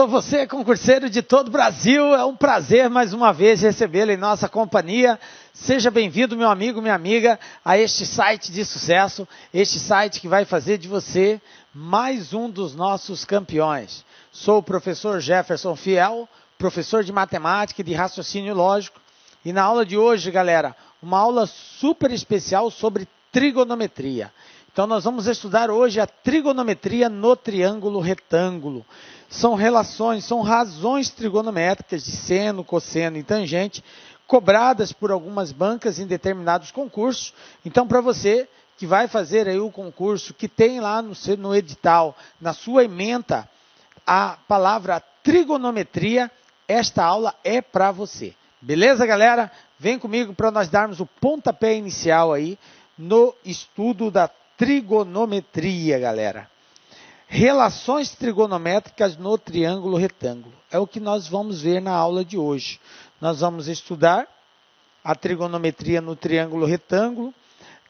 Alô você, concurseiro de todo o Brasil, é um prazer mais uma vez recebê-lo em nossa companhia. Seja bem-vindo, meu amigo, minha amiga, a este site de sucesso, este site que vai fazer de você mais um dos nossos campeões. Sou o professor Jefferson Fiel, professor de matemática e de raciocínio lógico, e na aula de hoje, galera, uma aula super especial sobre trigonometria. Então nós vamos estudar hoje a trigonometria no triângulo retângulo. São relações, são razões trigonométricas de seno, cosseno e tangente, cobradas por algumas bancas em determinados concursos. Então, para você que vai fazer aí o concurso, que tem lá no edital, na sua ementa, a palavra trigonometria, esta aula é para você. Beleza, galera? Vem comigo para nós darmos o pontapé inicial aí no estudo da trigonometria, galera. Relações trigonométricas no triângulo retângulo. É o que nós vamos ver na aula de hoje. Nós vamos estudar a trigonometria no triângulo retângulo,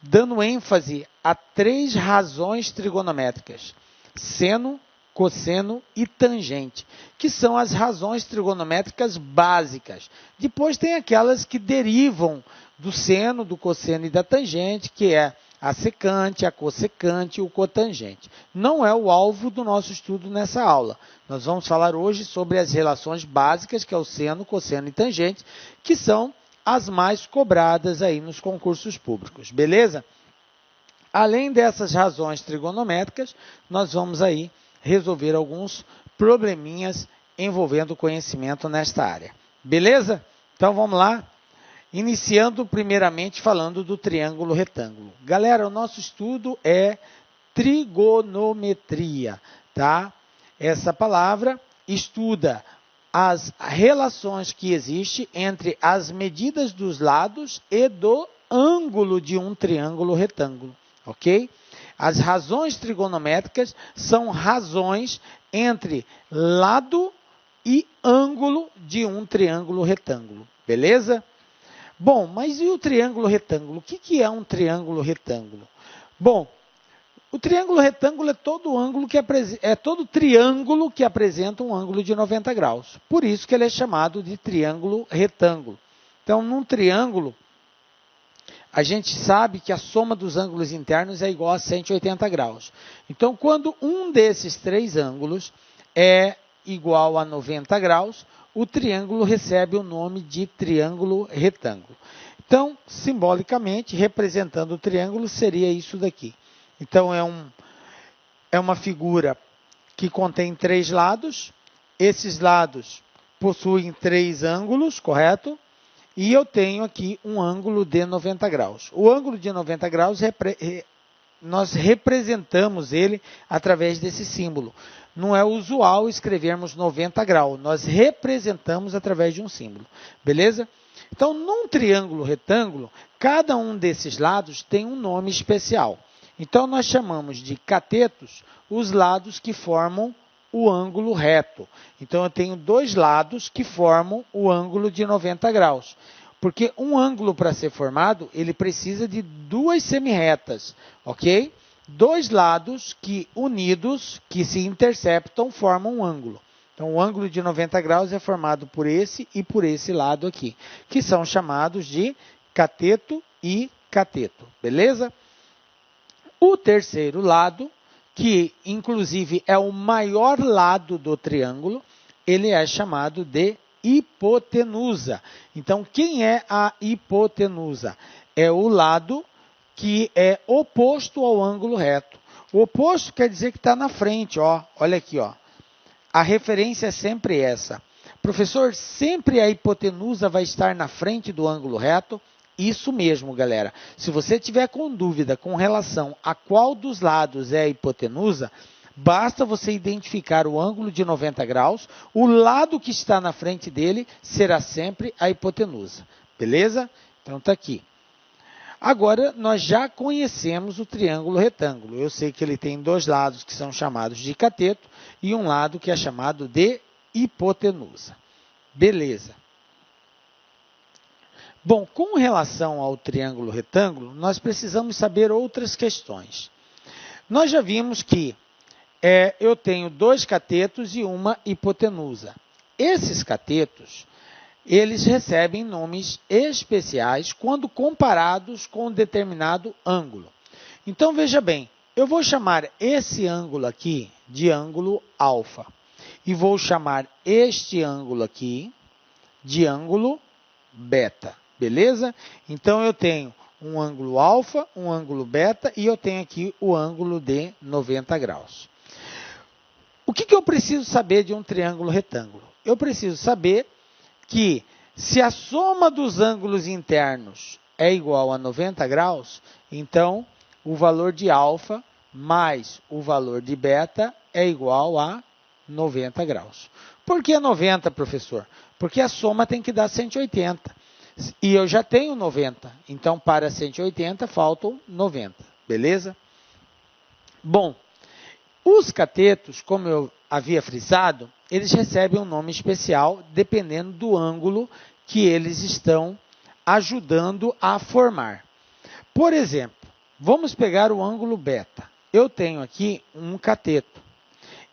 dando ênfase a 3 razões trigonométricas: seno, cosseno e tangente, que são as razões trigonométricas básicas. Depois tem aquelas que derivam do seno, do cosseno e da tangente, que é a secante, a cossecante e o cotangente. Não é o alvo do nosso estudo nessa aula. Nós vamos falar hoje sobre as relações básicas, que é o seno, cosseno e tangente, que são as mais cobradas aí nos concursos públicos, beleza? Além dessas razões trigonométricas, nós vamos aí resolver alguns probleminhas envolvendo conhecimento nesta área. Beleza? Então vamos lá. Iniciando primeiramente falando do triângulo retângulo. Galera, o nosso estudo é trigonometria, tá? Essa palavra estuda as relações que existem entre as medidas dos lados e do ângulo de um triângulo retângulo, ok? As razões trigonométricas são razões entre lado e ângulo de um triângulo retângulo, beleza? Bom, mas e o triângulo retângulo? O que é um triângulo retângulo? Bom, o triângulo retângulo é todo triângulo que apresenta um ângulo de 90 graus. Por isso que ele é chamado de triângulo retângulo. Então, num triângulo, a gente sabe que a soma dos ângulos internos é igual a 180 graus. Então, quando um desses 3 ângulos é igual a 90 graus, o triângulo recebe o nome de triângulo retângulo. Então, simbolicamente, representando o triângulo, seria isso daqui. Então, é uma figura que contém 3 lados. Esses lados possuem 3 ângulos, correto? E eu tenho aqui um ângulo de 90 graus. O ângulo de 90 graus, nós representamos ele através desse símbolo. Não é usual escrevermos 90 graus, nós representamos através de um símbolo, beleza? Então, num triângulo retângulo, cada um desses lados tem um nome especial. Então, nós chamamos de catetos os lados que formam o ângulo reto. Então, eu tenho 2 lados que formam o ângulo de 90 graus. Porque um ângulo, para ser formado, ele precisa de 2 semirretas, ok? 2 lados que unidos, que se interceptam, formam um ângulo. Então, o ângulo de 90 graus é formado por esse e por esse lado aqui, que são chamados de cateto e cateto, beleza? O terceiro lado, que inclusive é o maior lado do triângulo, ele é chamado de hipotenusa. Então, quem é a hipotenusa? É o lado que é oposto ao ângulo reto. O oposto quer dizer que está na frente, ó. Olha aqui, ó. A referência é sempre essa. Professor, sempre a hipotenusa vai estar na frente do ângulo reto? Isso mesmo, galera. Se você tiver com dúvida com relação a qual dos lados é a hipotenusa, basta você identificar o ângulo de 90 graus, o lado que está na frente dele será sempre a hipotenusa. Beleza? Então, está aqui. Agora, nós já conhecemos o triângulo retângulo. Eu sei que ele tem 2 lados que são chamados de cateto e um lado que é chamado de hipotenusa. Beleza. Bom, com relação ao triângulo retângulo, nós precisamos saber outras questões. Nós já vimos que eu tenho 2 catetos e uma hipotenusa. Esses catetos, eles recebem nomes especiais quando comparados com um determinado ângulo. Então, veja bem, eu vou chamar esse ângulo aqui de ângulo alfa. E vou chamar este ângulo aqui de ângulo beta. Beleza? Então, eu tenho um ângulo alfa, um ângulo beta e eu tenho aqui o ângulo de 90 graus. O que eu preciso saber de um triângulo retângulo? Eu preciso saber que se a soma dos ângulos internos é igual a 90 graus, então o valor de alfa mais o valor de beta é igual a 90 graus. Por que 90, professor? Porque a soma tem que dar 180. E eu já tenho 90. Então, para 180, faltam 90. Beleza? Bom, os catetos, como eu havia frisado, eles recebem um nome especial dependendo do ângulo que eles estão ajudando a formar. Por exemplo, vamos pegar o ângulo beta. Eu tenho aqui um cateto.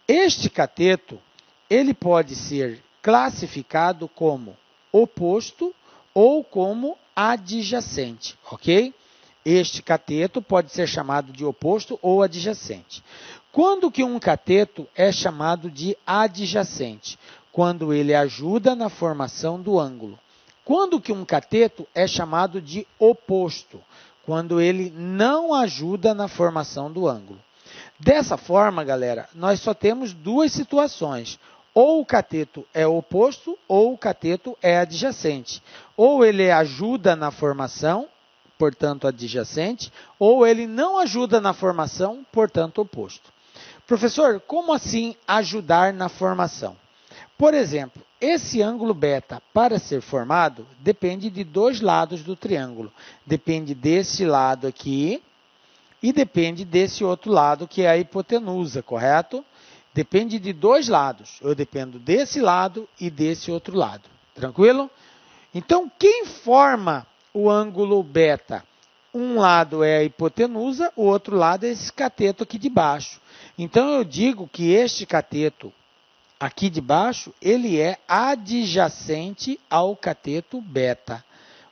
Este cateto, ele pode ser classificado como oposto ou como adjacente, ok? Este cateto pode ser chamado de oposto ou adjacente. Quando que um cateto é chamado de adjacente? Quando ele ajuda na formação do ângulo. Quando que um cateto é chamado de oposto? Quando ele não ajuda na formação do ângulo. Dessa forma, galera, nós só temos 2 situações. Ou o cateto é oposto ou o cateto é adjacente. Ou ele ajuda na formação, portanto adjacente, ou ele não ajuda na formação, portanto oposto. Professor, como assim ajudar na formação? Por exemplo, esse ângulo beta, para ser formado, depende de 2 lados do triângulo. Depende desse lado aqui e depende desse outro lado, que é a hipotenusa, correto? Depende de 2 lados. Eu dependo desse lado e desse outro lado. Tranquilo? Então, quem forma o ângulo beta? Um lado é a hipotenusa, o outro lado é esse cateto aqui de baixo. Então, eu digo que este cateto aqui de baixo, ele é adjacente ao cateto beta.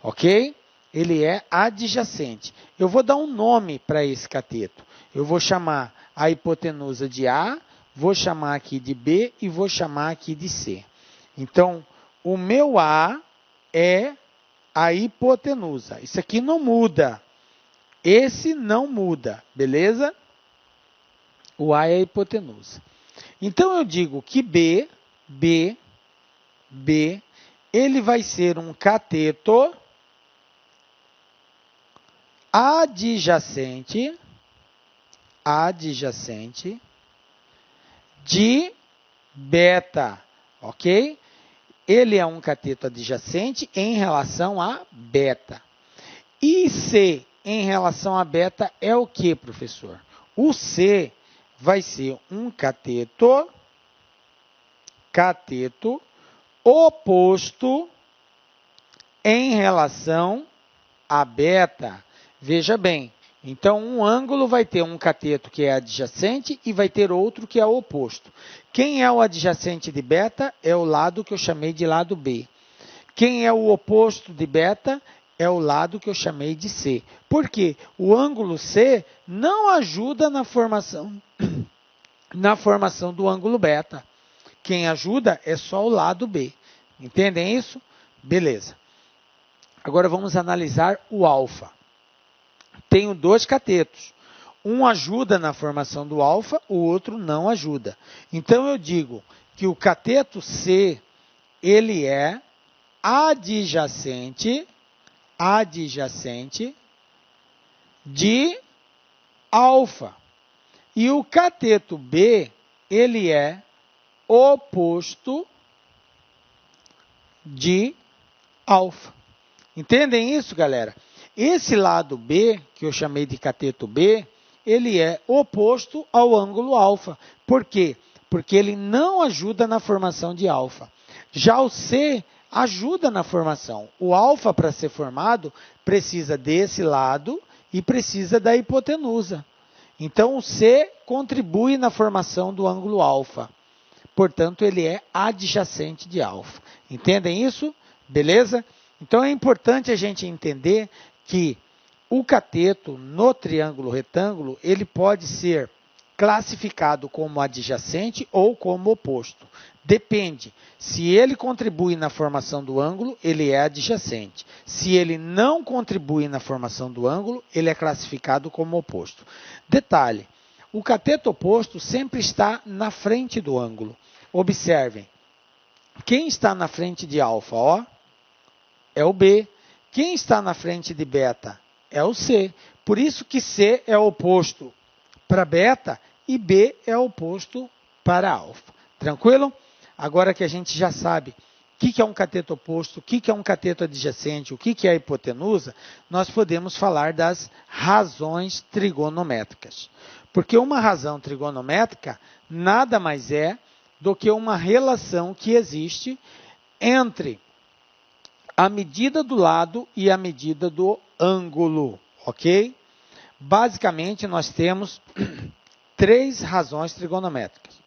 Ok? Ele é adjacente. Eu vou dar um nome para esse cateto. Eu vou chamar a hipotenusa de A, vou chamar aqui de B e vou chamar aqui de C. Então, o meu A é a hipotenusa. Isso aqui não muda. Esse não muda, beleza? O A é a hipotenusa. Então, eu digo que B, ele vai ser um cateto adjacente de beta, ok? Ele é um cateto adjacente em relação a beta. E C em relação a beta é o que, professor? O C vai ser um cateto oposto em relação a beta. Veja bem, então um ângulo vai ter um cateto que é adjacente e vai ter outro que é oposto. Quem é o adjacente de beta? É o lado que eu chamei de lado B. Quem é o oposto de beta? É o lado que eu chamei de C. Por quê? O ângulo C não ajuda na formação do ângulo beta. Quem ajuda é só o lado B. Entendem isso? Beleza. Agora vamos analisar o alfa. Tenho 2 catetos. Um ajuda na formação do alfa, o outro não ajuda. Então, eu digo que o cateto C, ele é adjacente de alfa. E o cateto B, ele é oposto de alfa. Entendem isso, galera? Esse lado B, que eu chamei de cateto B, ele é oposto ao ângulo alfa. Por quê? Porque ele não ajuda na formação de alfa. Já o C ajuda na formação. O alfa, para ser formado, precisa desse lado e precisa da hipotenusa. Então, o C contribui na formação do ângulo alfa. Portanto, ele é adjacente de alfa. Entendem isso? Beleza? Então, é importante a gente entender que o cateto no triângulo retângulo, ele pode ser classificado como adjacente ou como oposto. Depende. Se ele contribui na formação do ângulo, ele é adjacente. Se ele não contribui na formação do ângulo, ele é classificado como oposto. Detalhe, o cateto oposto sempre está na frente do ângulo. Observem, quem está na frente de alfa, ó, é o B. Quem está na frente de beta é o C. Por isso que C é oposto para beta e B é oposto para alfa. Tranquilo? Agora que a gente já sabe o que é um cateto oposto, o que é um cateto adjacente, o que é a hipotenusa, nós podemos falar das razões trigonométricas. Porque uma razão trigonométrica nada mais é do que uma relação que existe entre a medida do lado e a medida do ângulo, ok? Basicamente, nós temos três razões trigonométricas.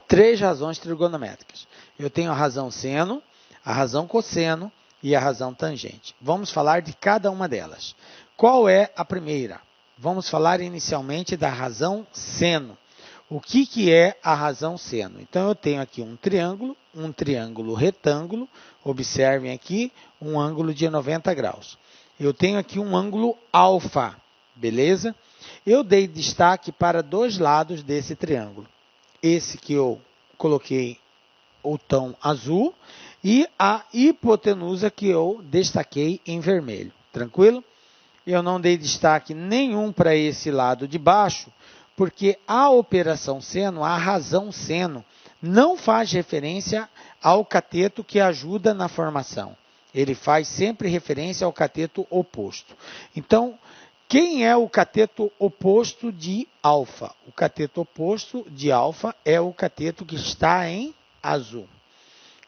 Três razões trigonométricas. Eu tenho a razão seno, a razão cosseno e a razão tangente. Vamos falar de cada uma delas. Qual é a primeira? Vamos falar inicialmente da razão seno. O que é a razão seno? Então, eu tenho aqui um triângulo retângulo. Observem aqui um ângulo de 90 graus. Eu tenho aqui um ângulo alfa, beleza? Eu dei destaque para dois lados desse triângulo. Esse que eu coloquei o tom azul e a hipotenusa que eu destaquei em vermelho. Tranquilo? Eu não dei destaque nenhum para esse lado de baixo, porque a operação seno, a razão seno, não faz referência ao cateto que ajuda na formação. Ele faz sempre referência ao cateto oposto. Então, quem é o cateto oposto de alfa? O cateto oposto de alfa é o cateto que está em azul.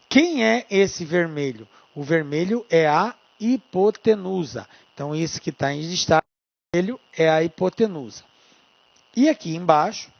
Quem é esse vermelho? O vermelho é a hipotenusa. Então, esse que está em destaque, vermelho é a hipotenusa. E aqui embaixo,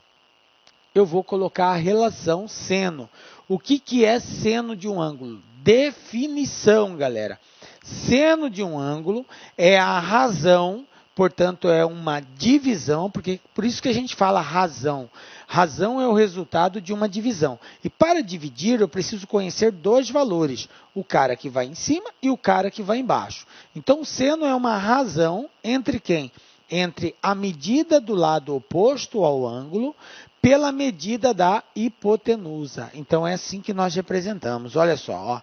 eu vou colocar a relação seno. O que é seno de um ângulo? Definição, galera. Seno de um ângulo é a razão, portanto, é uma divisão, porque por isso que a gente fala razão. Razão é o resultado de uma divisão. E para dividir, eu preciso conhecer dois valores, o cara que vai em cima e o cara que vai embaixo. Então, seno é uma razão entre quem? Entre a medida do lado oposto ao ângulo pela medida da hipotenusa. Então, é assim que nós representamos. Olha só, ó.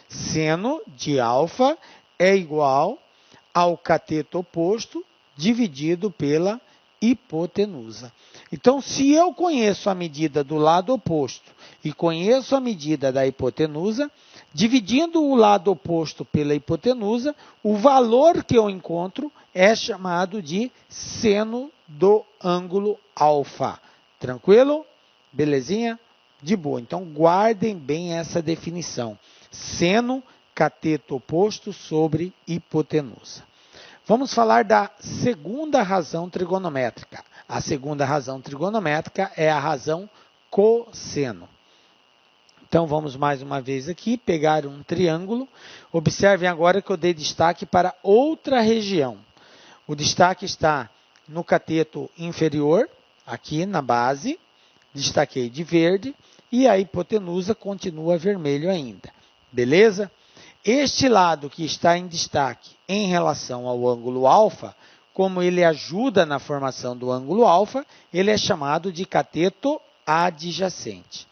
Seno de alfa é igual ao cateto oposto dividido pela hipotenusa. Então, se eu conheço a medida do lado oposto e conheço a medida da hipotenusa, dividindo o lado oposto pela hipotenusa, o valor que eu encontro é chamado de seno do ângulo alfa. Tranquilo? Belezinha? De boa. Então, guardem bem essa definição. Seno, cateto oposto sobre hipotenusa. Vamos falar da segunda razão trigonométrica. A segunda razão trigonométrica é a razão cosseno. Então, vamos mais uma vez aqui pegar um triângulo. Observem agora que eu dei destaque para outra região. O destaque está no cateto inferior, aqui na base. Destaquei de verde e a hipotenusa continua vermelho ainda. Beleza? Este lado que está em destaque em relação ao ângulo alfa, como ele ajuda na formação do ângulo alfa, ele é chamado de cateto adjacente.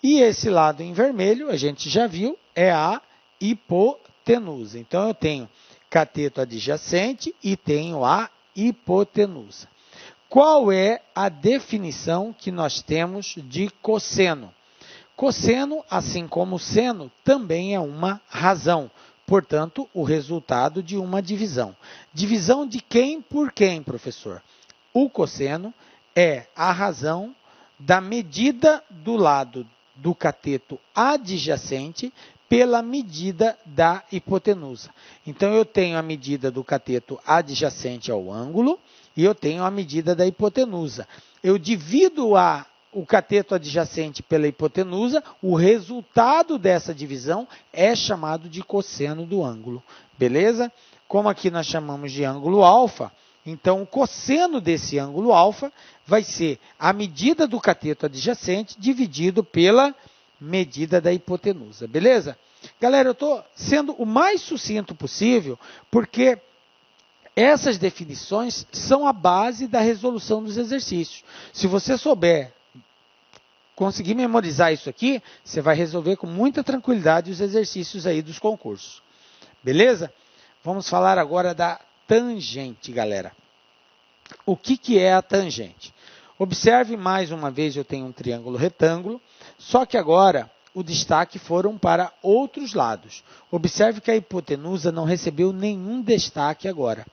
E esse lado em vermelho, a gente já viu, é a hipotenusa. Então, eu tenho cateto adjacente e tenho a hipotenusa. Qual é a definição que nós temos de cosseno? Cosseno, assim como seno, também é uma razão. Portanto, o resultado de uma divisão. Divisão de quem por quem, professor? O cosseno é a razão da medida do lado do cateto adjacente pela medida da hipotenusa. Então, eu tenho a medida do cateto adjacente ao ângulo e eu tenho a medida da hipotenusa. Eu divido o cateto adjacente pela hipotenusa, o resultado dessa divisão é chamado de cosseno do ângulo, beleza? Como aqui nós chamamos de ângulo alfa, então o cosseno desse ângulo alfa vai ser a medida do cateto adjacente dividido pela medida da hipotenusa, beleza? Galera, eu estou sendo o mais sucinto possível, porque essas definições são a base da resolução dos exercícios. Se você souber conseguir memorizar isso aqui, você vai resolver com muita tranquilidade os exercícios aí dos concursos. Beleza? Vamos falar agora da tangente, galera. O que é a tangente? Observe mais uma vez, eu tenho um triângulo retângulo, só que agora o destaque foram para outros lados. Observe que a hipotenusa não recebeu nenhum destaque agora.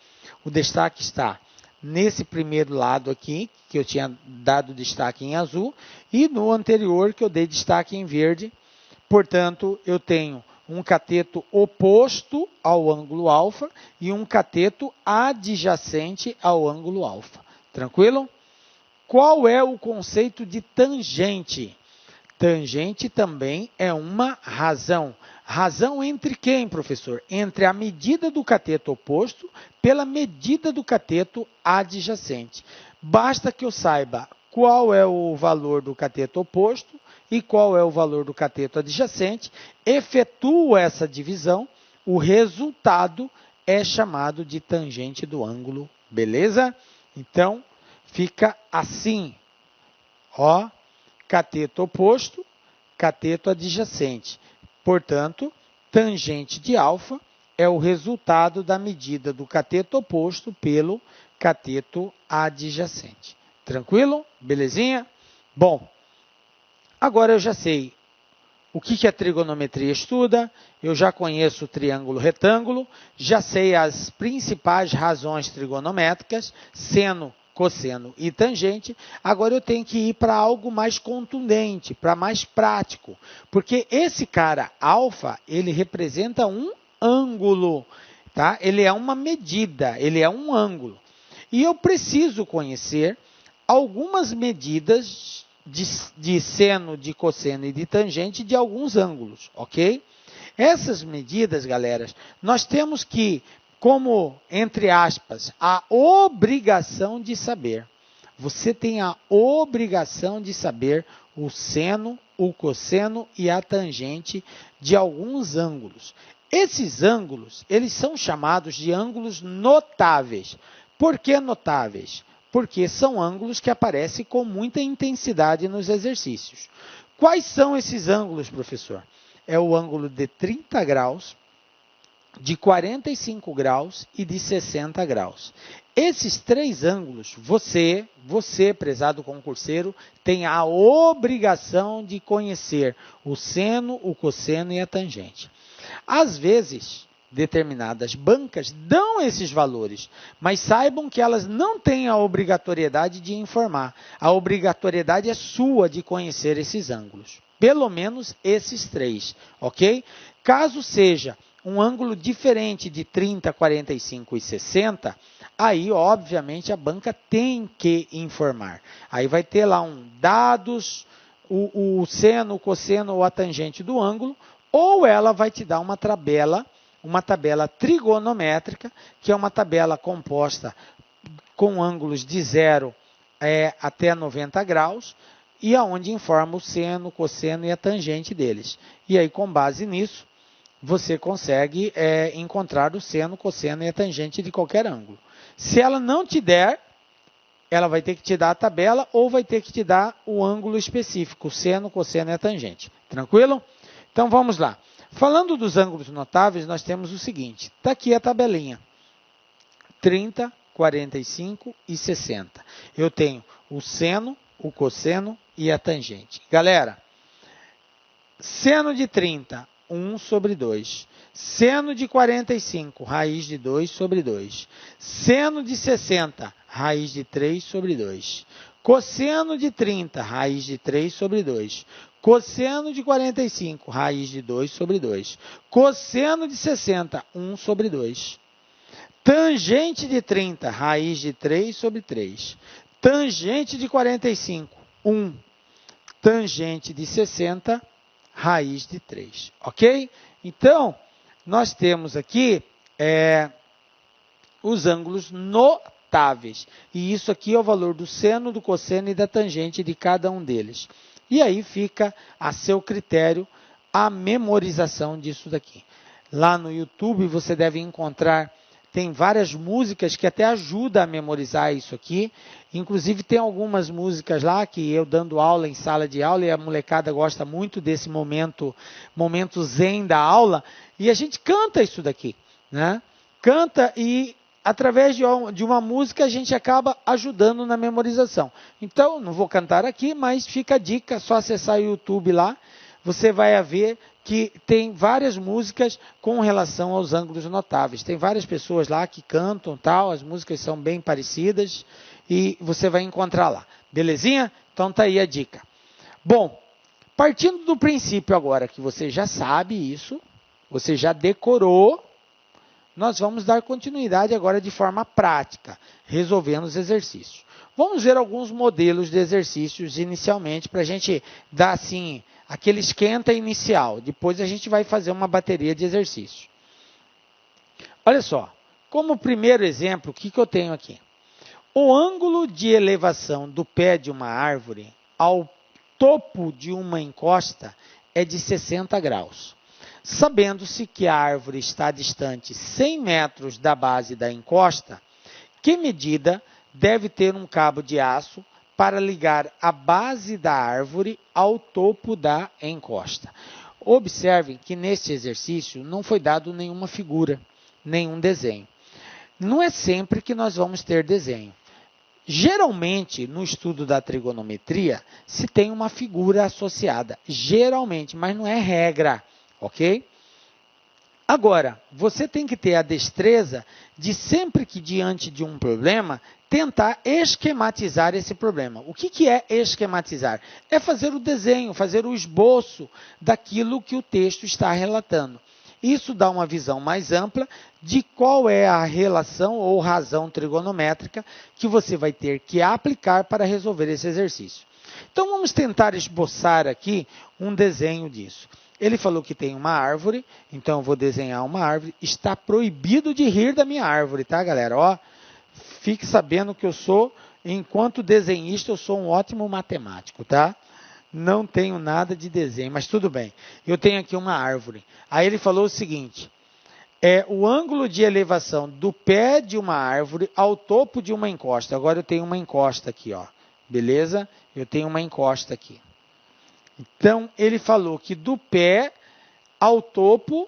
O destaque está nesse primeiro lado aqui, que eu tinha dado destaque em azul, e no anterior, que eu dei destaque em verde. Portanto, eu tenho um cateto oposto ao ângulo alfa e um cateto adjacente ao ângulo alfa. Tranquilo? Qual é o conceito de tangente? Tangente também é uma razão. Razão entre quem, professor? Entre a medida do cateto oposto pela medida do cateto adjacente. Basta que eu saiba qual é o valor do cateto oposto e qual é o valor do cateto adjacente, efetuo essa divisão, o resultado é chamado de tangente do ângulo, beleza? Então, fica assim, ó, cateto oposto, cateto adjacente. Portanto, tangente de alfa é o resultado da medida do cateto oposto pelo cateto adjacente. Tranquilo? Belezinha? Bom, agora eu já sei o que a trigonometria estuda, eu já conheço o triângulo retângulo, já sei as principais razões trigonométricas, seno, cosseno e tangente. Agora eu tenho que ir para algo mais contundente, para mais prático, porque esse cara alfa, ele representa um ângulo, tá? Ele é uma medida, ele é um ângulo. E eu preciso conhecer algumas medidas de seno, de cosseno e de tangente de alguns ângulos, ok? Essas medidas, galera, nós temos que, como, entre aspas, a obrigação de saber. Você tem a obrigação de saber o seno, o cosseno e a tangente de alguns ângulos. Esses ângulos, eles são chamados de ângulos notáveis. Por que notáveis? Porque são ângulos que aparecem com muita intensidade nos exercícios. Quais são esses ângulos, professor? É o ângulo de 30 graus, de 45 graus e de 60 graus. Esses três ângulos, você, prezado concurseiro, tem a obrigação de conhecer o seno, o cosseno e a tangente. Às vezes, determinadas bancas dão esses valores, mas saibam que elas não têm a obrigatoriedade de informar. A obrigatoriedade é sua de conhecer esses ângulos. Pelo menos esses três, ok? Caso seja um ângulo diferente de 30, 45 e 60, aí, obviamente, a banca tem que informar. Aí vai ter lá dados, o seno, o cosseno ou a tangente do ângulo, ou ela vai te dar uma tabela trigonométrica, que é uma tabela composta com ângulos de 0 até 90 graus, e aonde informa o seno, o cosseno e a tangente deles. E aí, com base nisso, você consegue encontrar o seno, cosseno e a tangente de qualquer ângulo. Se ela não te der, ela vai ter que te dar a tabela ou vai ter que te dar o ângulo específico, o seno, cosseno e a tangente. Tranquilo? Então, vamos lá. Falando dos ângulos notáveis, nós temos o seguinte. Está aqui a tabelinha. 30, 45 e 60. Eu tenho o seno, o cosseno e a tangente. Galera, seno de 30, 1 sobre 2. Seno de 45, raiz de 2 sobre 2. Seno de 60, raiz de 3 sobre 2. Cosseno de 30, raiz de 3 sobre 2. Cosseno de 45, raiz de 2 sobre 2. Cosseno de 60, 1 sobre 2. Tangente de 30, raiz de 3 sobre 3. Tangente de 45, 1. Tangente de 60, raiz de 3. Ok? Então, nós temos aqui os ângulos notáveis. E isso aqui é o valor do seno, do cosseno e da tangente de cada um deles. E aí fica a seu critério a memorização disso daqui. Lá no YouTube você deve encontrar, tem várias músicas que até ajudam a memorizar isso aqui. Inclusive tem algumas músicas lá que eu dando aula em sala de aula e a molecada gosta muito desse momento zen da aula. E a gente canta isso daqui, né? Canta e através de uma música a gente acaba ajudando na memorização. Então, não vou cantar aqui, mas fica a dica, só acessar o YouTube lá, você vai ver que tem várias músicas com relação aos ângulos notáveis. Tem várias pessoas lá que cantam, tal, as músicas são bem parecidas e você vai encontrar lá. Belezinha? Então tá aí a dica. Bom, partindo do princípio agora que você já sabe isso, você já decorou, nós vamos dar continuidade agora de forma prática, resolvendo os exercícios. Vamos ver alguns modelos de exercícios inicialmente, para a gente dar assim, aquele esquenta inicial. Depois a gente vai fazer uma bateria de exercícios. Olha só, como primeiro exemplo, o que eu tenho aqui? O ângulo de elevação do pé de uma árvore ao topo de uma encosta é de 60 graus. Sabendo-se que a árvore está distante 100 metros da base da encosta, que medida deve ter um cabo de aço para ligar a base da árvore ao topo da encosta? Observem que neste exercício não foi dado nenhuma figura, nenhum desenho. Não é sempre que nós vamos ter desenho. Geralmente, no estudo da trigonometria, se tem uma figura associada. Geralmente, mas não é regra. Ok? Agora, você tem que ter a destreza de sempre que diante de um problema, tentar esquematizar esse problema. O que é esquematizar? É fazer o desenho, fazer o esboço daquilo que o texto está relatando. Isso dá uma visão mais ampla de qual é a relação ou razão trigonométrica que você vai ter que aplicar para resolver esse exercício. Então, vamos tentar esboçar aqui um desenho disso. Ele falou que tem uma árvore, então eu vou desenhar uma árvore. Está proibido de rir da minha árvore, tá, galera? Ó, fique sabendo que eu sou, enquanto desenhista, eu sou um ótimo matemático, tá? Não tenho nada de desenho, mas tudo bem. Eu tenho aqui uma árvore. Aí ele falou o seguinte, o ângulo de elevação do pé de uma árvore ao topo de uma encosta. Agora eu tenho uma encosta aqui, ó. Beleza? Eu tenho uma encosta aqui. Então, ele falou que do pé ao topo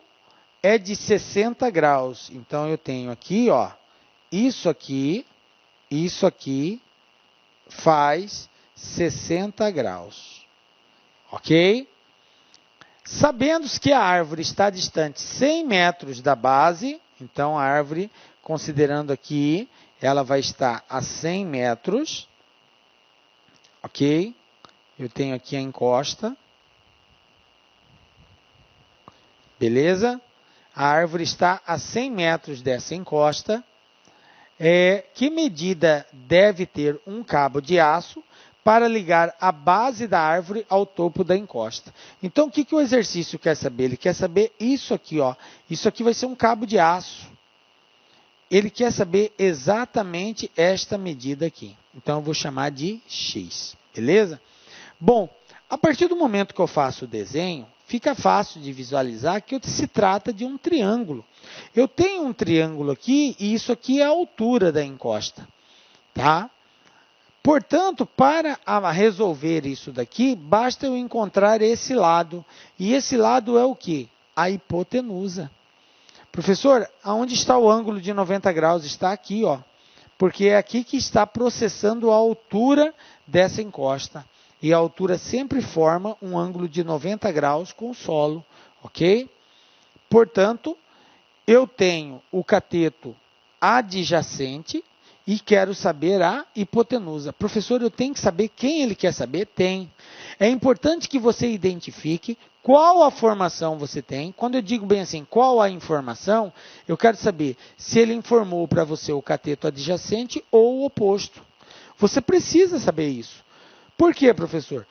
é de 60 graus. Então, eu tenho aqui, ó, isso aqui faz 60 graus. Ok? Sabendo que a árvore está distante 100 metros da base, então a árvore, considerando aqui, ela vai estar a 100 metros. Ok? Eu tenho aqui a encosta. Beleza? A árvore está a 100 metros dessa encosta. Que medida deve ter um cabo de aço para ligar a base da árvore ao topo da encosta? Então, o que o exercício quer saber? Ele quer saber isso aqui, ó. Isso aqui vai ser um cabo de aço. Ele quer saber exatamente esta medida aqui. Então, eu vou chamar de X. Beleza? Bom, a partir do momento que eu faço o desenho, fica fácil de visualizar que se trata de um triângulo. Eu tenho um triângulo aqui e isso aqui é a altura da encosta, tá? Portanto, para resolver isso daqui, basta eu encontrar esse lado. E esse lado é o quê? A hipotenusa. Professor, aonde está o ângulo de 90 graus? Está aqui, ó. Porque é aqui que está processando a altura dessa encosta. E a altura sempre forma um ângulo de 90 graus com o solo, ok? Portanto, eu tenho o cateto adjacente e quero saber a hipotenusa. Professor, eu tenho que saber quem ele quer saber? Tem. É importante que você identifique qual a formação você tem. Quando eu digo bem assim, qual a informação, eu quero saber se ele informou para você o cateto adjacente ou o oposto. Você precisa saber isso. Por quê, professor?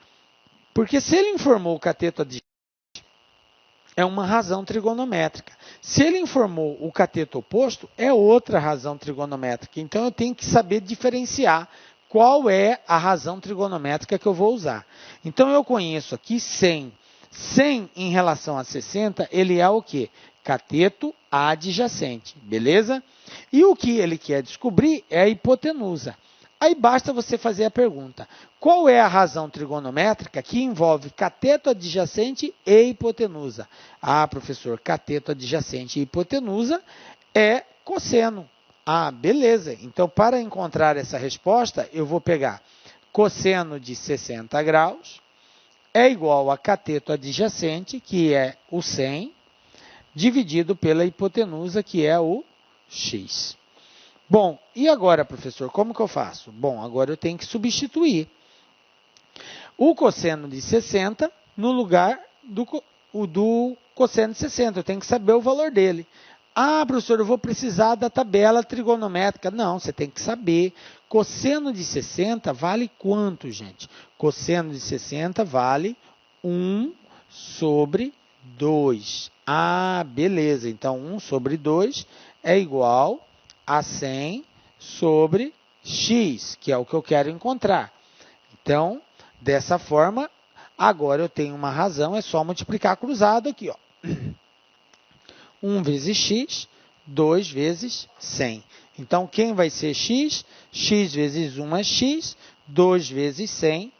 Porque se ele informou o cateto adjacente, é uma razão trigonométrica. Se ele informou o cateto oposto, é outra razão trigonométrica. Então, eu tenho que saber diferenciar qual é a razão trigonométrica que eu vou usar. Então, eu conheço aqui 100. 100 em relação a 60, ele é o quê? Cateto adjacente, beleza? E o que ele quer descobrir é a hipotenusa. Aí basta você fazer a pergunta: qual é a razão trigonométrica que envolve cateto adjacente e hipotenusa? Ah, professor, cateto adjacente e hipotenusa é cosseno. Ah, beleza. Então, para encontrar essa resposta, eu vou pegar cosseno de 60 graus é igual a cateto adjacente, que é o 100, dividido pela hipotenusa, que é o x. Bom, e agora, professor, como que eu faço? Bom, agora eu tenho que substituir o cosseno de 60 no lugar do cosseno de 60. Eu tenho que saber o valor dele. Ah, professor, eu vou precisar da tabela trigonométrica. Não, você tem que saber. Cosseno de 60 vale quanto, gente? Cosseno de 60 vale 1 sobre 2. Ah, beleza. Então, 1 sobre 2 é igual a 100 sobre x, que é o que eu quero encontrar. Então, dessa forma, agora eu tenho uma razão, é só multiplicar cruzado aqui, ó. 1 vezes x, 2 vezes 100. Então, quem vai ser x? X vezes 1 é x, 2 vezes 100,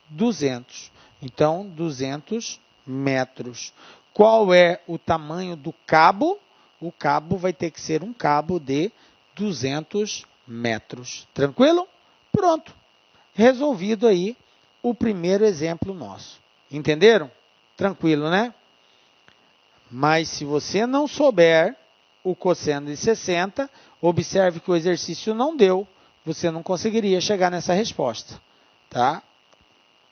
200. Então, 200 metros. Qual é o tamanho do cabo? O cabo vai ter que ser um cabo de 200 metros. Tranquilo? Pronto. Resolvido aí o primeiro exemplo nosso. Entenderam? Tranquilo, né? Mas se você não souber o cosseno de 60, observe que o exercício não deu. Você não conseguiria chegar nessa resposta. Tá?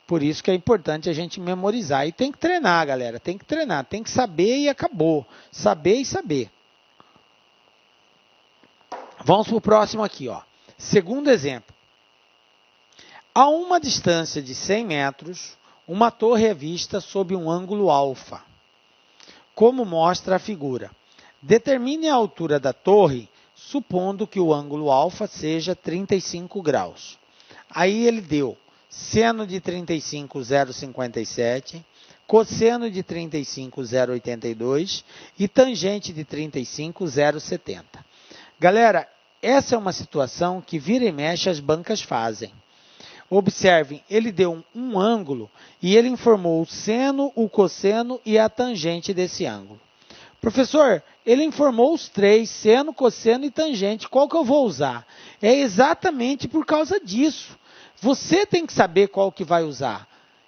Por isso que é importante a gente memorizar. E tem que treinar, galera. Tem que treinar. Tem que saber e acabou. Saber e saber. Vamos para o próximo aqui, ó. Segundo exemplo. A uma distância de 100 metros, uma torre é vista sob um ângulo alfa, como mostra a figura. Determine a altura da torre, supondo que o ângulo alfa seja 35 graus. Aí ele deu seno de 35, 0,57, cosseno de 35, 0,82 e tangente de 35, 0,70. Galera, essa é uma situação que vira e mexe as bancas fazem. Observem, ele deu um ângulo e ele informou o seno, o cosseno e a tangente desse ângulo. Professor, ele informou os três, seno, cosseno e tangente. Qual que eu vou usar? É exatamente por causa disso. Você tem que saber qual que vai usar.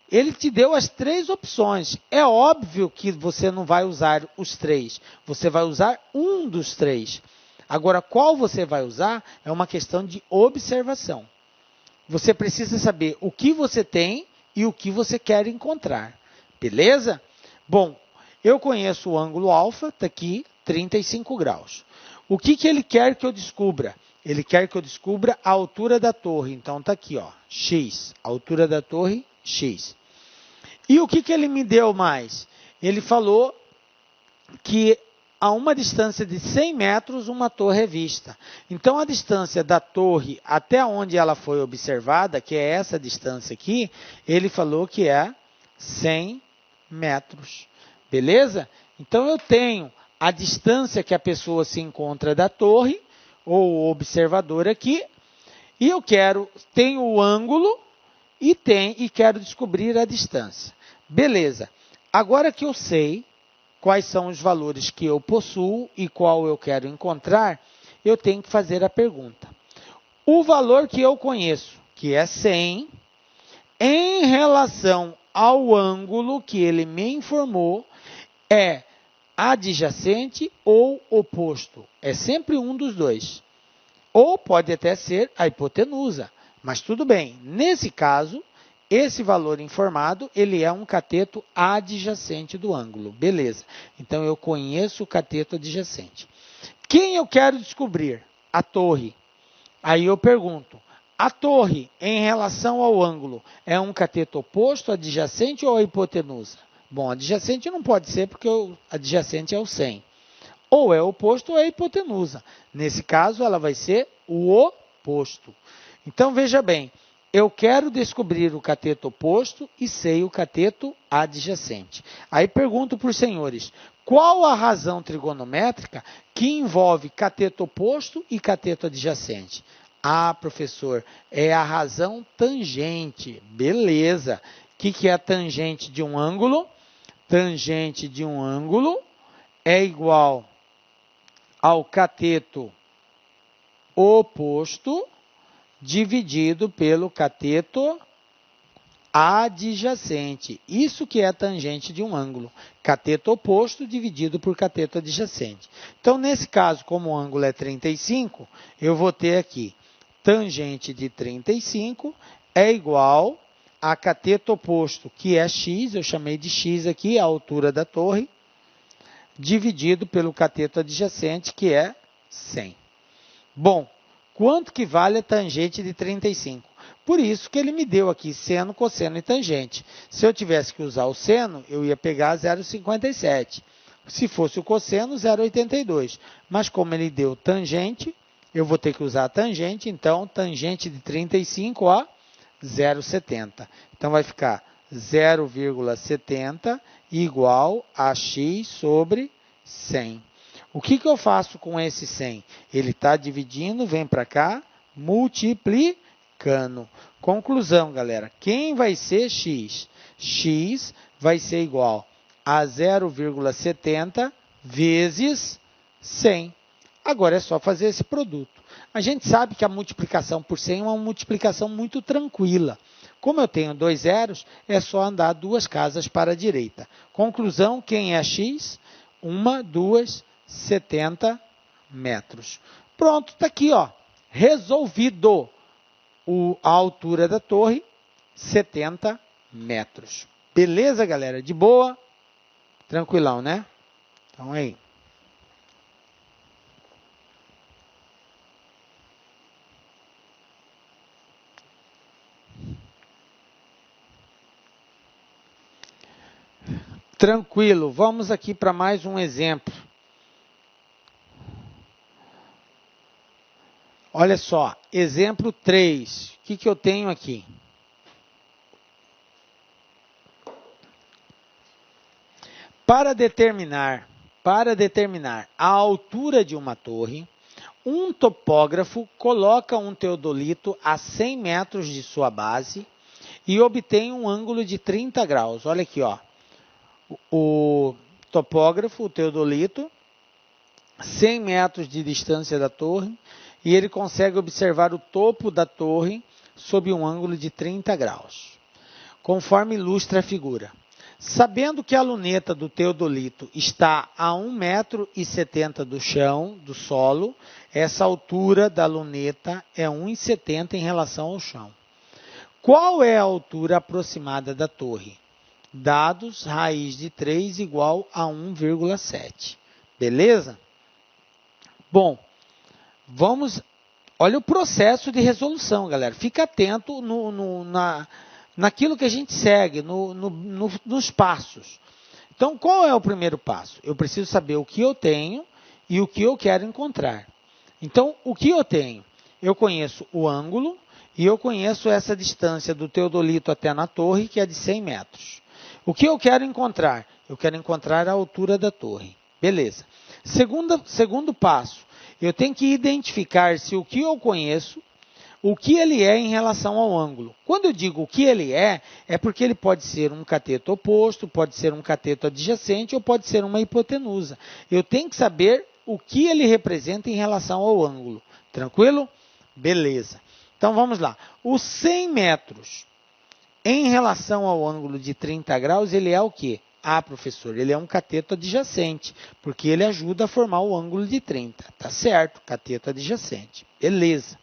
Ele te deu as três opções. É óbvio que você não vai usar os três. Você vai usar um dos três. Agora, qual você vai usar é uma questão de observação. Você precisa saber o que você tem e o que você quer encontrar. Beleza? Bom, eu conheço o ângulo alfa, está aqui, 35 graus. O que ele quer que eu descubra? Ele quer que eu descubra a altura da torre. Então, está aqui, ó, x. A altura da torre, x. E o que ele me deu mais? Ele falou que a uma distância de 100 metros, uma torre é vista. Então, a distância da torre até onde ela foi observada, que é essa distância aqui, ele falou que é 100 metros. Beleza? Então, eu tenho a distância que a pessoa se encontra da torre, ou o observador aqui, e eu tenho o ângulo e quero descobrir a distância. Beleza. Agora que eu sei quais são os valores que eu possuo e qual eu quero encontrar, eu tenho que fazer a pergunta. O valor que eu conheço, que é 100, em relação ao ângulo que ele me informou, é adjacente ou oposto. É sempre um dos dois. Ou pode até ser a hipotenusa. Mas tudo bem. Nesse caso, esse valor informado, ele é um cateto adjacente do ângulo. Beleza. Então, eu conheço o cateto adjacente. Quem eu quero descobrir? A torre. Aí eu pergunto, a torre, em relação ao ângulo, é um cateto oposto, adjacente ou a hipotenusa? Bom, adjacente não pode ser porque o adjacente é o 100. Ou é oposto ou é hipotenusa. Nesse caso, ela vai ser o oposto. Então, veja bem, eu quero descobrir o cateto oposto e sei o cateto adjacente. Aí pergunto para os senhores, qual a razão trigonométrica que envolve cateto oposto e cateto adjacente? Ah, professor, é a razão tangente. Beleza. O que é a tangente de um ângulo? Tangente de um ângulo é igual ao cateto oposto dividido pelo cateto adjacente. Isso que é a tangente de um ângulo. Cateto oposto dividido por cateto adjacente. Então, nesse caso, como o ângulo é 35, eu vou ter aqui tangente de 35 é igual a cateto oposto, que é x, eu chamei de x aqui, a altura da torre, dividido pelo cateto adjacente, que é 100. Bom, quanto que vale a tangente de 35? Por isso que ele me deu aqui seno, cosseno e tangente. Se eu tivesse que usar o seno, eu ia pegar 0,57. Se fosse o cosseno, 0,82. Mas como ele deu tangente, eu vou ter que usar a tangente. Então, tangente de 35 a 0,70. Então, vai ficar 0,70 igual a x sobre 100. O que eu faço com esse 100? Ele está dividindo, vem para cá, multiplicando. Conclusão, galera. Quem vai ser x? X vai ser igual a 0,70 vezes 100. Agora é só fazer esse produto. A gente sabe que a multiplicação por 100 é uma multiplicação muito tranquila. Como eu tenho 2 zeros, é só andar 2 casas para a direita. Conclusão, quem é x? 1, 2, 70 metros. Pronto, está aqui, ó, resolvido. A altura da torre, 70 metros. Beleza, galera? De boa? Tranquilão, né? Então, aí. Tranquilo. Vamos aqui para mais um exemplo. Olha só, exemplo 3. O que eu tenho aqui? Para determinar a altura de uma torre, um topógrafo coloca um teodolito a 100 metros de sua base e obtém um ângulo de 30 graus. Olha aqui, ó. O topógrafo, o teodolito, 100 metros de distância da torre, e ele consegue observar o topo da torre sob um ângulo de 30 graus, conforme ilustra a figura. Sabendo que a luneta do teodolito está a 1,70 m do chão, do solo, essa altura da luneta é 1,70 m em relação ao chão. Qual é a altura aproximada da torre? Dados, raiz de 3 igual a 1,7. Beleza? Bom, olha o processo de resolução, galera. Fica atento naquilo que a gente segue, nos passos. Então, qual é o primeiro passo? Eu preciso saber o que eu tenho e o que eu quero encontrar. Então, o que eu tenho? Eu conheço o ângulo e eu conheço essa distância do teodolito até na torre, que é de 100 metros. O que eu quero encontrar? Eu quero encontrar a altura da torre. Beleza. Segundo passo, eu tenho que identificar se o que eu conheço, o que ele é em relação ao ângulo. Quando eu digo o que ele é porque ele pode ser um cateto oposto, pode ser um cateto adjacente ou pode ser uma hipotenusa. Eu tenho que saber o que ele representa em relação ao ângulo. Tranquilo? Beleza. Então, vamos lá. Os 100 metros em relação ao ângulo de 30 graus, ele é o quê? Ah, professor, ele é um cateto adjacente, porque ele ajuda a formar o ângulo de 30. Tá certo, cateto adjacente. Beleza.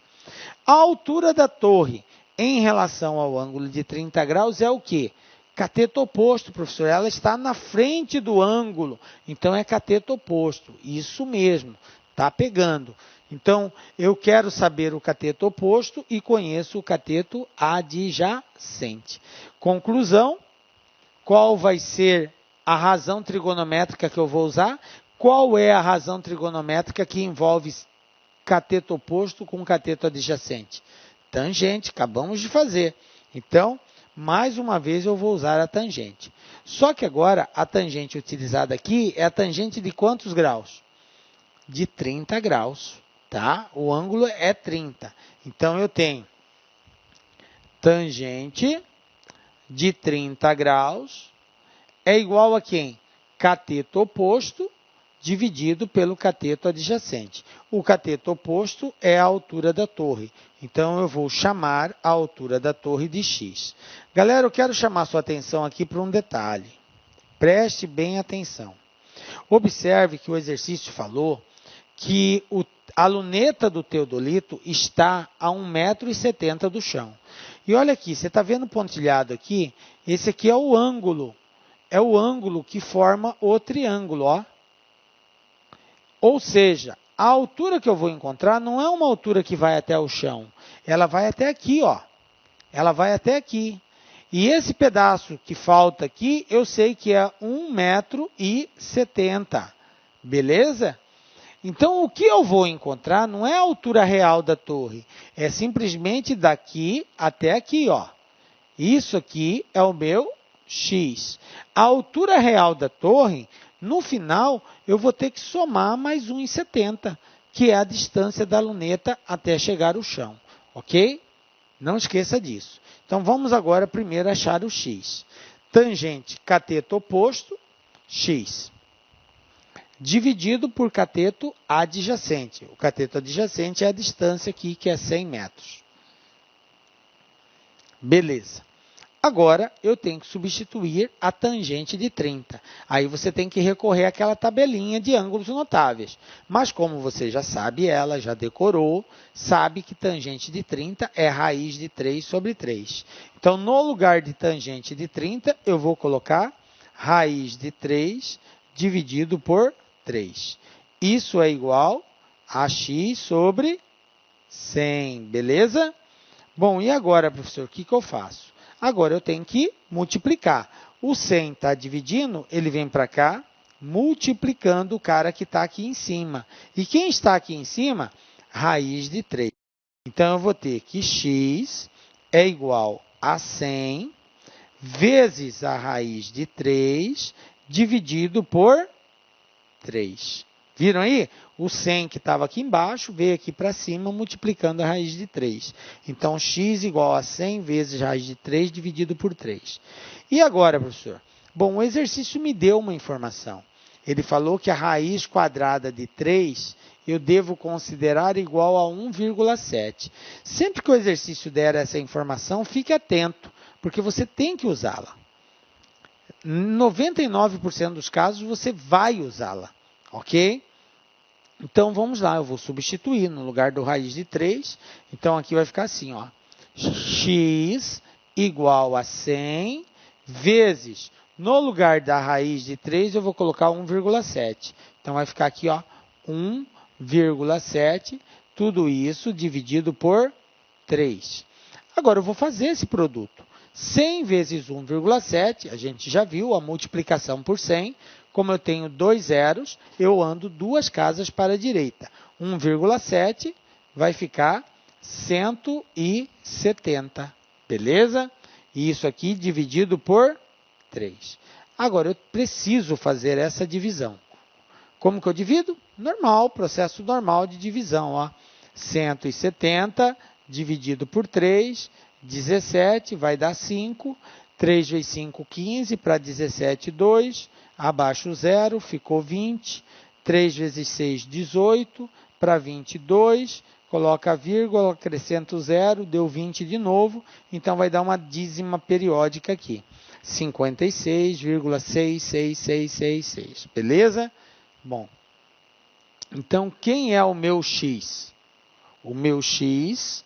A altura da torre em relação ao ângulo de 30 graus é o quê? Cateto oposto, professor. Ela está na frente do ângulo, então é cateto oposto. Isso mesmo, tá pegando. Então, eu quero saber o cateto oposto e conheço o cateto adjacente. Conclusão, qual vai ser a razão trigonométrica que eu vou usar? Qual é a razão trigonométrica que envolve cateto oposto com cateto adjacente? Tangente, acabamos de fazer. Então, mais uma vez eu vou usar a tangente. Só que agora, a tangente utilizada aqui é a tangente de quantos graus? De 30 graus, tá? O ângulo é 30. Então, eu tenho tangente de 30 graus é igual a quem? Cateto oposto dividido pelo cateto adjacente. O cateto oposto é a altura da torre. Então, eu vou chamar a altura da torre de x. Galera, eu quero chamar sua atenção aqui para um detalhe. Preste bem atenção. Observe que o exercício falou que a luneta do teodolito está a 1,70 m do chão. E olha aqui, você está vendo o pontilhado aqui? Esse aqui é o ângulo. É o ângulo que forma o triângulo, ó. Ou seja, a altura que eu vou encontrar não é uma altura que vai até o chão. Ela vai até aqui, ó. Ela vai até aqui. E esse pedaço que falta aqui, eu sei que é 1,70 m. Beleza? Então, o que eu vou encontrar não é a altura real da torre. É simplesmente daqui até aqui, ó. Isso aqui é o meu x. A altura real da torre, no final, eu vou ter que somar mais 1,70 m, que é a distância da luneta até chegar ao chão. Ok? Não esqueça disso. Então, vamos agora primeiro achar o x. Tangente cateto oposto, x. Dividido por cateto adjacente. O cateto adjacente é a distância aqui, que é 100 metros. Beleza. Agora, eu tenho que substituir a tangente de 30. Aí você tem que recorrer àquela tabelinha de ângulos notáveis. Mas como você já sabe ela, já decorou, sabe que tangente de 30 é raiz de 3 sobre 3. Então, no lugar de tangente de 30, eu vou colocar raiz de 3 dividido por 3. Isso é igual a x sobre 100, beleza? Bom, e agora, professor, o que eu faço? Agora eu tenho que multiplicar. O 100 está dividindo, ele vem para cá, multiplicando o cara que está aqui em cima. E quem está aqui em cima? Raiz de 3. Então, eu vou ter que x é igual a 100 vezes a raiz de 3 dividido por 3. Viram aí? O 100 que estava aqui embaixo veio aqui para cima multiplicando a raiz de 3. Então, x igual a 100 vezes raiz de 3 dividido por 3. E agora, professor? Bom, o exercício me deu uma informação. Ele falou que a raiz quadrada de 3 eu devo considerar igual a 1,7. Sempre que o exercício der essa informação, fique atento, porque você tem que usá-la. Em 99% dos casos, você vai usá-la. Ok? Então, vamos lá, eu vou substituir no lugar do raiz de 3. Então, aqui vai ficar assim, ó. X igual a 100 vezes, no lugar da raiz de 3, eu vou colocar 1,7. Então, vai ficar aqui, ó, 1,7, tudo isso dividido por 3. Agora, eu vou fazer esse produto. 100 vezes 1,7, a gente já viu a multiplicação por 100. Como eu tenho 2 zeros, eu ando 2 casas para a direita. 1,7 vai ficar 170, beleza? E isso aqui dividido por 3. Agora, eu preciso fazer essa divisão. Como que eu divido? Normal, processo normal de divisão, ó. 170 dividido por 3, 17, vai dar 5. 3 vezes 5, 15, para 17, 2. Abaixo o zero, ficou 20. 3 vezes 6, 18. Para 22, coloca a vírgula, acrescenta o zero, deu 20 de novo. Então, vai dar uma dízima periódica aqui. 56,66666. Beleza? Bom, então quem é o meu x? O meu x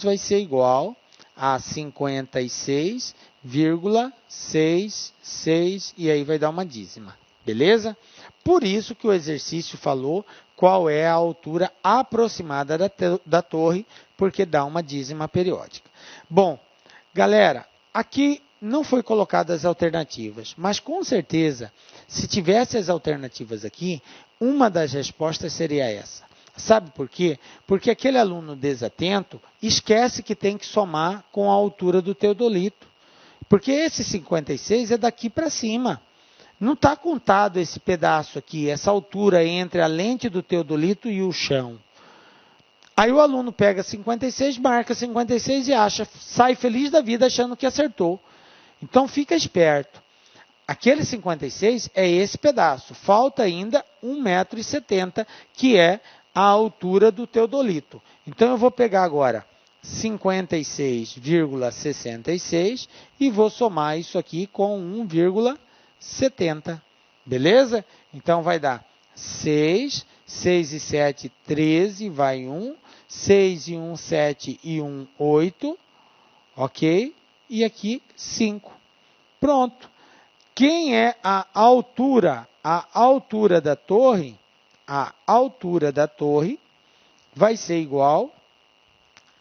vai ser igual a 56,66 e aí vai dar uma dízima. Beleza? Por isso que o exercício falou qual é a altura aproximada da torre, porque dá uma dízima periódica. Bom, galera, aqui não foi colocadas as alternativas, mas com certeza, se tivesse as alternativas aqui, uma das respostas seria essa. Sabe por quê? Porque aquele aluno desatento esquece que tem que somar com a altura do teodolito. Porque esse 56 é daqui para cima. Não está contado esse pedaço aqui, essa altura entre a lente do teodolito e o chão. Aí o aluno pega 56, marca 56 e sai feliz da vida achando que acertou. Então fica esperto. Aquele 56 é esse pedaço. Falta ainda 1,70 m, que é a altura do teodolito. Então eu vou pegar agora 56,66 e vou somar isso aqui com 1,70. Beleza? Então vai dar 6, 6 e 7, 13, vai 1, 6 e 1, 7 e 1, 8, ok? E aqui 5. Pronto. Quem é a altura? A altura da torre, vai ser igual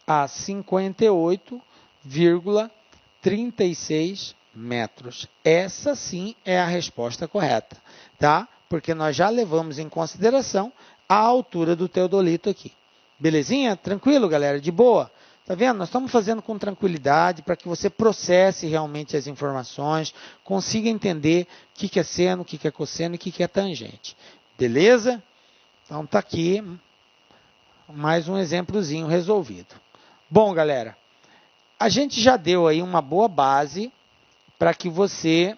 a 58,36 metros. Essa sim é a resposta correta, tá? Porque nós já levamos em consideração a altura do teodolito aqui. Belezinha? Tranquilo, galera? De boa? Tá vendo? Nós estamos fazendo com tranquilidade para que você processe realmente as informações, consiga entender o que é seno, o que é cosseno e o que é tangente. Beleza? Então tá aqui mais um exemplozinho resolvido. Bom, galera, a gente já deu aí uma boa base para que você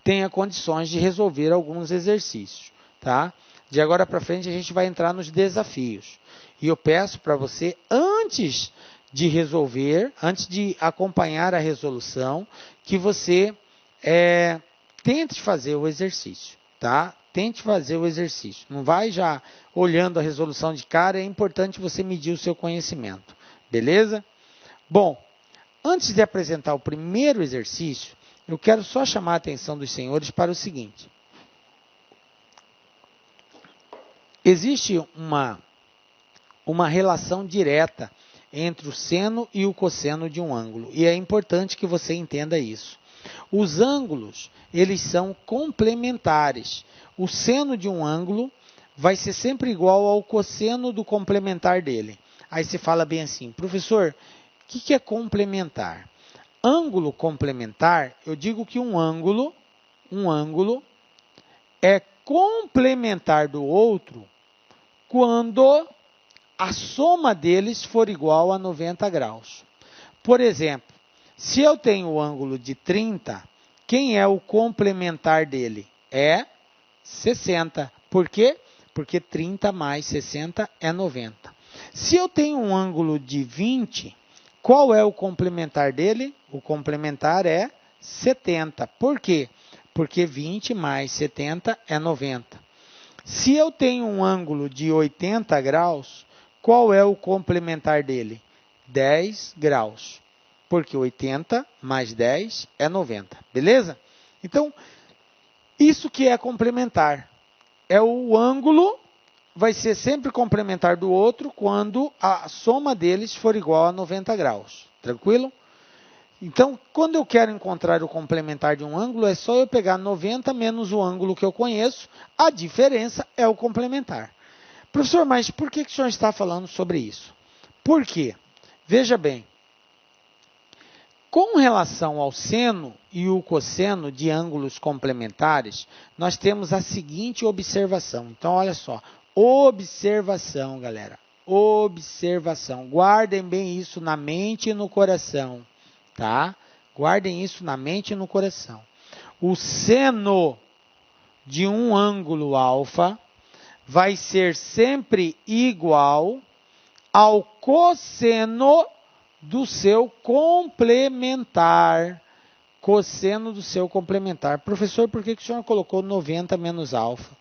tenha condições de resolver alguns exercícios, tá? De agora para frente a gente vai entrar nos desafios. E eu peço para você, antes de resolver, antes de acompanhar a resolução, que você tente fazer o exercício, tá? Tente fazer o exercício. Não vai já olhando a resolução de cara, é importante você medir o seu conhecimento. Beleza? Bom, antes de apresentar o primeiro exercício, eu quero só chamar a atenção dos senhores para o seguinte. Existe uma relação direta entre o seno e o cosseno de um ângulo, e é importante que você entenda isso. Os ângulos, eles são complementares. O seno de um ângulo vai ser sempre igual ao cosseno do complementar dele. Aí você fala bem assim, professor, o que é complementar? Ângulo complementar, eu digo que um ângulo é complementar do outro quando a soma deles for igual a 90 graus. Por exemplo, se eu tenho o ângulo de 30, quem é o complementar dele? É 60. Por quê? Porque 30 mais 60 é 90. Se eu tenho um ângulo de 20, qual é o complementar dele? O complementar é 70. Por quê? Porque 20 mais 70 é 90. Se eu tenho um ângulo de 80 graus, qual é o complementar dele? 10 graus. Porque 80 mais 10 é 90. Beleza? Então, isso que é complementar. É o ângulo, vai ser sempre complementar do outro quando a soma deles for igual a 90 graus. Tranquilo? Então, quando eu quero encontrar o complementar de um ângulo, é só eu pegar 90 menos o ângulo que eu conheço, a diferença é o complementar. Professor, mas por que o senhor está falando sobre isso? Por quê? Veja bem, com relação ao seno e o cosseno de ângulos complementares, nós temos a seguinte observação. Então, olha só, observação, galera, observação. Guardem bem isso na mente e no coração. Tá? Guardem isso na mente e no coração. O seno de um ângulo alfa vai ser sempre igual ao cosseno do seu complementar. Cosseno do seu complementar. Professor, por que o senhor colocou 90 menos alfa?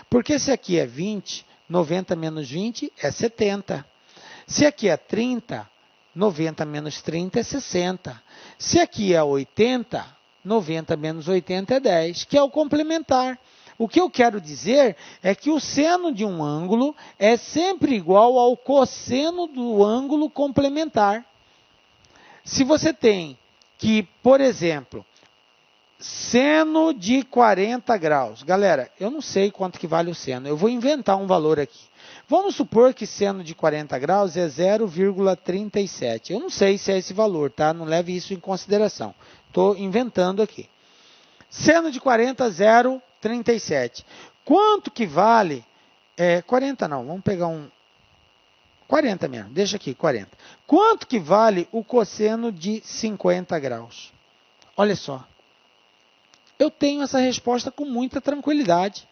Porque se aqui é 20, 90 menos 20 é 70. Se aqui é 30, 90 menos 30 é 60. Se aqui é 80, 90 menos 80 é 10, que é o complementar. O que eu quero dizer é que o seno de um ângulo é sempre igual ao cosseno do ângulo complementar. Se você tem que, por exemplo, seno de 40 graus. Galera, eu não sei quanto que vale o seno. Eu vou inventar um valor aqui. Vamos supor que seno de 40 graus é 0,37. Eu não sei se é esse valor, tá? Não leve isso em consideração. Estou inventando aqui. Seno de 40, 0,37. Quanto que vale? 40 não, vamos pegar um... 40 mesmo, deixa aqui, 40. Quanto que vale o cosseno de 50 graus? Olha só. Eu tenho essa resposta com muita tranquilidade.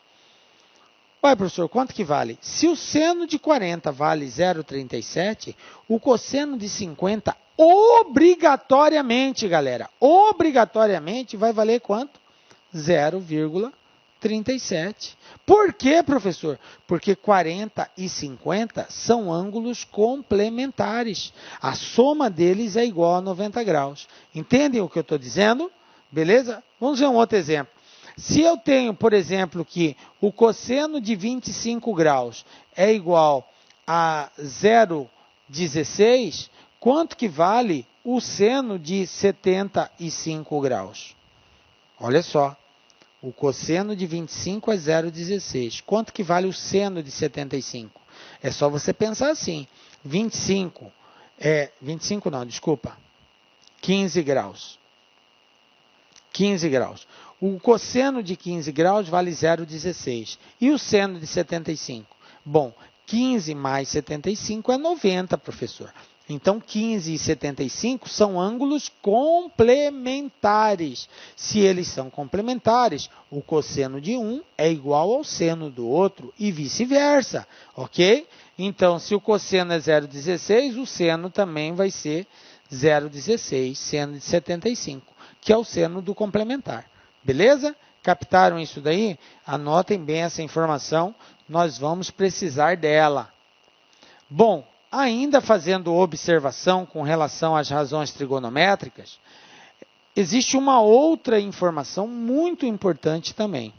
Ué, professor, quanto que vale? Se o seno de 40 vale 0,37, o cosseno de 50, obrigatoriamente, galera, obrigatoriamente vai valer quanto? 0,37. Por quê, professor? Porque 40 e 50 são ângulos complementares. A soma deles é igual a 90 graus. Entendem o que eu estou dizendo? Beleza? Vamos ver um outro exemplo. Se eu tenho, por exemplo, que o cosseno de 25 graus é igual a 0,16, quanto que vale o seno de 75 graus? Olha só. O cosseno de 25 é 0,16. Quanto que vale o seno de 75? É só você pensar assim. 25 não, desculpa. 15 graus. 15 graus. O cosseno de 15 graus vale 0,16. E o seno de 75? Bom, 15 mais 75 é 90, professor. Então, 15 e 75 são ângulos complementares. Se eles são complementares, o cosseno de um é igual ao seno do outro e vice-versa, ok? Então, se o cosseno é 0,16, o seno também vai ser 0,16, seno de 75, que é o seno do complementar. Beleza? Captaram isso daí? Anotem bem essa informação, nós vamos precisar dela. Bom, ainda fazendo observação com relação às razões trigonométricas, existe uma outra informação muito importante também.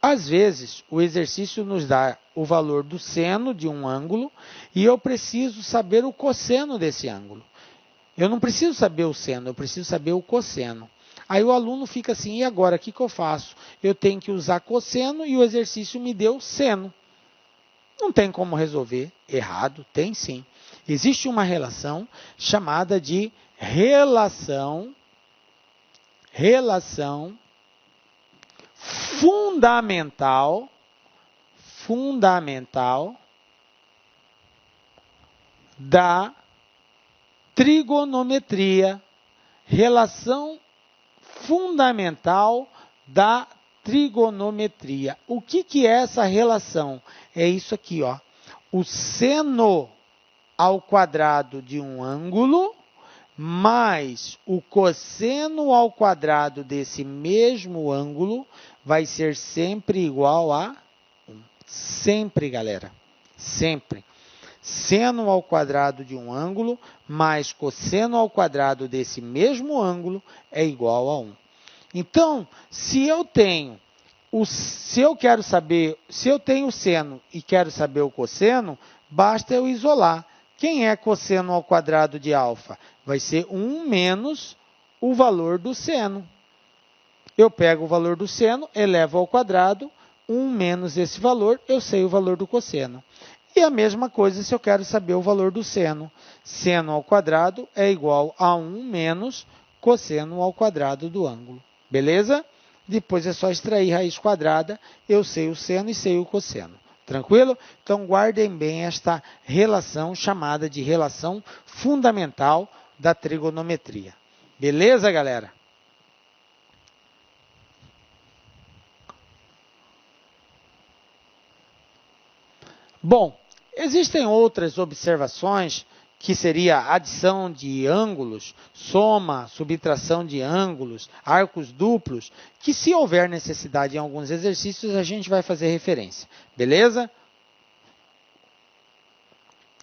Às vezes, o exercício nos dá o valor do seno de um ângulo e eu preciso saber o cosseno desse ângulo. Eu não preciso saber o seno, eu preciso saber o cosseno. Aí o aluno fica assim, e agora, o que eu faço? Eu tenho que usar cosseno e o exercício me deu seno. Não tem como resolver errado, tem sim. Existe uma relação chamada de relação fundamental da trigonometria. Relação fundamental da trigonometria. O que é essa relação? É isso aqui, ó. O seno ao quadrado de um ângulo mais o cosseno ao quadrado desse mesmo ângulo vai ser sempre igual a 1. Sempre, galera. Sempre. Seno ao quadrado de um ângulo mais cosseno ao quadrado desse mesmo ângulo é igual a 1. Então, se eu tenho o seno e quero saber o cosseno, basta eu isolar. Quem é cosseno ao quadrado de alfa? Vai ser 1 menos o valor do seno. Eu pego o valor do seno, elevo ao quadrado, 1 menos esse valor, eu sei o valor do cosseno. E a mesma coisa se eu quero saber o valor do seno. Seno ao quadrado é igual a 1 menos cosseno ao quadrado do ângulo. Beleza? Depois é só extrair raiz quadrada, eu sei o seno e sei o cosseno. Tranquilo? Então, guardem bem esta relação chamada de relação fundamental da trigonometria. Beleza, galera? Bom, existem outras observações que seria adição de ângulos, soma, subtração de ângulos, arcos duplos, que se houver necessidade em alguns exercícios, a gente vai fazer referência. Beleza?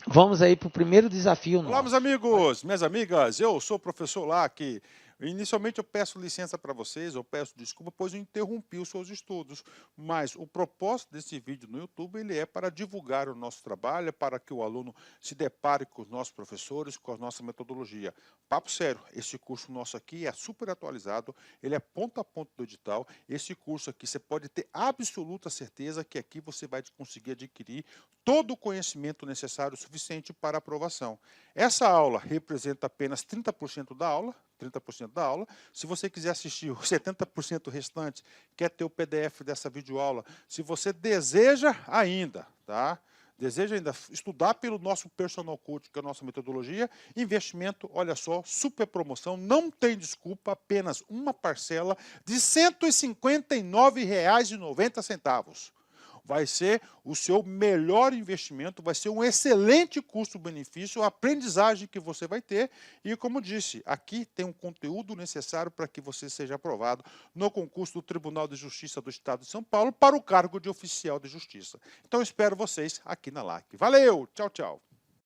Vamos aí para o primeiro desafio nosso. Olá, meus amigos, minhas amigas, eu sou o professor Lac. Inicialmente eu peço licença para vocês, eu peço desculpa, pois eu interrompi os seus estudos, mas o propósito desse vídeo no YouTube ele é para divulgar o nosso trabalho, é para que o aluno se depare com os nossos professores, com a nossa metodologia. Papo sério, esse curso nosso aqui é super atualizado, ele é ponto a ponto do edital. Esse curso aqui você pode ter absoluta certeza que aqui você vai conseguir adquirir todo o conhecimento necessário suficiente para aprovação. Essa aula representa apenas 30% da aula. 30% da aula. Se você quiser assistir os 70% restante, quer ter o PDF dessa videoaula, se você deseja ainda, tá? Deseja ainda estudar pelo nosso Personal Coach, que é a nossa metodologia, investimento, olha só, super promoção, não tem desculpa, apenas uma parcela de R$ 159,90. Vai ser o seu melhor investimento, vai ser um excelente custo-benefício, a aprendizagem que você vai ter. E como disse, aqui tem um conteúdo necessário para que você seja aprovado no concurso do Tribunal de Justiça do Estado de São Paulo para o cargo de oficial de justiça. Então espero vocês aqui na LAC. Valeu, tchau, tchau.